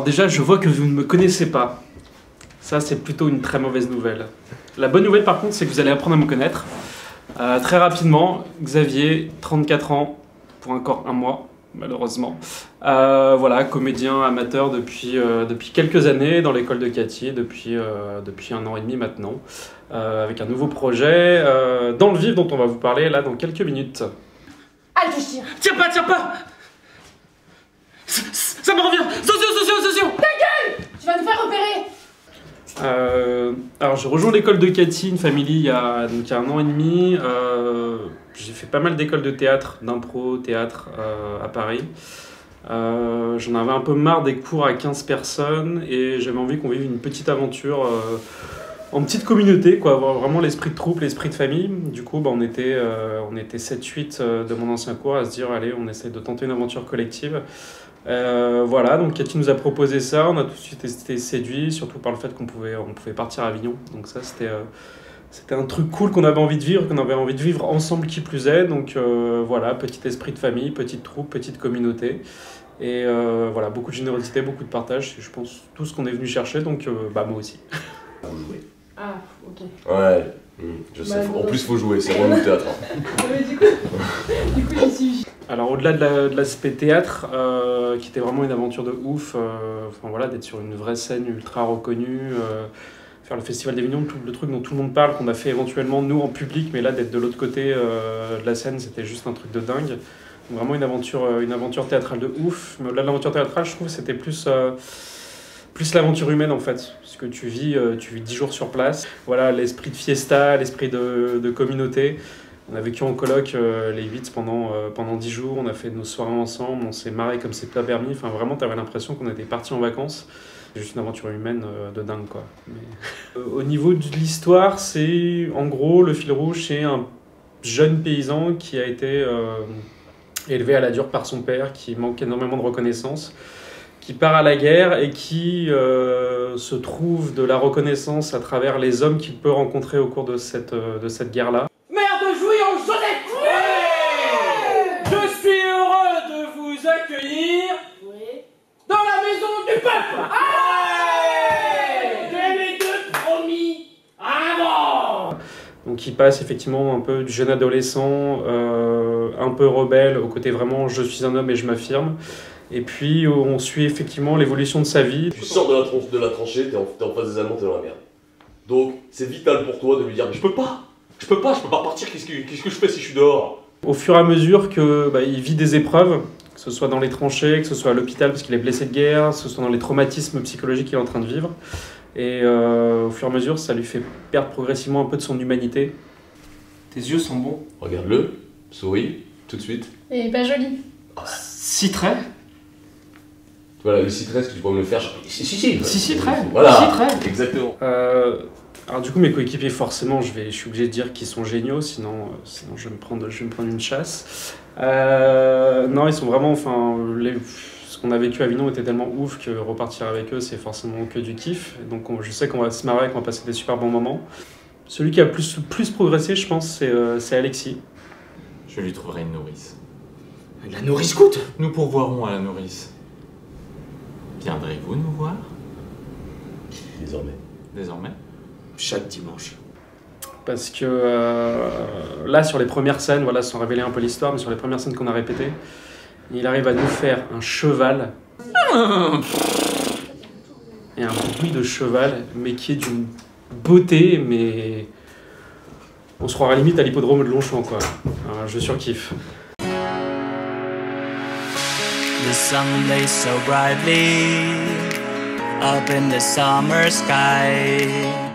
Alors déjà, je vois que vous ne me connaissez pas. Ça, c'est plutôt une très mauvaise nouvelle. La bonne nouvelle, par contre, c'est que vous allez apprendre à me connaître. Très rapidement, Xavier, 34 ans, pour encore un mois, malheureusement. Voilà, comédien amateur depuis quelques années dans l'école de Cathy, depuis 1 an et demi maintenant, avec un nouveau projet dans le vif dont on va vous parler là dans quelques minutes. Allez, je tire. Tiens pas. Ça me revient. Socio. Ta gueule! Tu vas nous faire repérer. Alors j'ai rejoint l'école de Cathy, une famille, il y a 1 an et demi. J'ai fait pas mal d'écoles de théâtre, d'impro, théâtre à Paris. J'en avais un peu marre des cours à 15 personnes et j'avais envie qu'on vive une petite aventure en petite communauté, quoi, avoir vraiment l'esprit de troupe, l'esprit de famille. Du coup, on était 7-8 de mon ancien cours à se dire allez, on essaie de tenter une aventure collective. Voilà, donc Cathy nous a proposé ça, on a tout de suite été séduits, surtout par le fait qu'on pouvait partir à Avignon. Donc ça, c'était un truc cool qu'on avait envie de vivre, ensemble qui plus est. Donc voilà, petit esprit de famille, petite troupe, petite communauté. Et voilà, beaucoup de générosité, beaucoup de partage, c'est je pense tout ce qu'on est venu chercher, donc moi aussi. Faut jouer. Ah, ok. Ouais, je sais. En plus, faut jouer, c'est vraiment le théâtre. Mais du coup, j'y suis. Alors au-delà de l'aspect théâtre, qui était vraiment une aventure de ouf, voilà, d'être sur une vraie scène ultra reconnue, faire le Festival d'Avignon, le truc dont tout le monde parle, qu'on a fait éventuellement nous en public, mais là d'être de l'autre côté de la scène, c'était juste un truc de dingue. Donc, vraiment une aventure théâtrale de ouf. Mais au-delà de l'aventure théâtrale, je trouve que c'était plus l'aventure humaine en fait, parce que tu vis 10 jours sur place. Voilà, l'esprit de fiesta, l'esprit de communauté. On a vécu en coloc les 8 pendant 10 jours, on a fait nos soirées ensemble, on s'est marré comme c'est pas permis. Enfin vraiment, t'avais l'impression qu'on était partis en vacances. C'est juste une aventure humaine de dingue quoi. Mais, au niveau de l'histoire, c'est en gros le fil rouge, c'est un jeune paysan qui a été élevé à la dure par son père, qui manque énormément de reconnaissance, qui part à la guerre et qui se trouve de la reconnaissance à travers les hommes qu'il peut rencontrer au cours de cette guerre-là. Maire de Jouy-en Joseph! Ouais! Je suis heureux de vous accueillir dans la maison du peuple! Dès les deux promis avant! Donc il passe effectivement un peu du jeune adolescent, un peu rebelle, au côté vraiment je suis un homme et je m'affirme. Et puis on suit effectivement l'évolution de sa vie. Tu sors de la tranchée, t'es en face des Allemands, t'es dans la merde. Donc c'est vital pour toi de lui dire mais je peux pas partir, qu'est-ce que je fais si je suis dehors? Au fur et à mesure que il vit des épreuves, que ce soit dans les tranchées, que ce soit à l'hôpital parce qu'il est blessé de guerre, que ce soit dans les traumatismes psychologiques qu'il est en train de vivre. Et au fur et à mesure, ça lui fait perdre progressivement un peu de son humanité. Tes yeux sont bons. Regarde-le, souris, tout de suite. Et pas joli. 6 traits. Voilà, le citron, est-ce que tu pourrais me le faire? Si, très. Voilà, 6 traits. exactement. Alors du coup, mes coéquipiers, forcément, je suis obligé de dire qu'ils sont géniaux, sinon je vais me prendre une chasse. Non, ils sont vraiment, ce qu'on a vécu à Avignon était tellement ouf que repartir avec eux, c'est forcément que du kiff. Donc je sais qu'on va se marrer, qu'on va passer des super bons moments. Celui qui a plus progressé, je pense, c'est Alexis. Je lui trouverai une nourrice. La nourrice coûte! Nous pourvoirons à la nourrice. Viendrez-vous nous voir? Désormais? Chaque dimanche. Parce que là, sur les premières scènes, voilà, sans révéler un peu l'histoire, mais sur les premières scènes qu'on a répétées, il arrive à nous faire un cheval. Et un bruit de cheval, mais qui est d'une beauté, mais on se croirait limite à l'hippodrome de Longchamp, quoi. Je surkiffe. The sun lays so brightly up in the summer sky.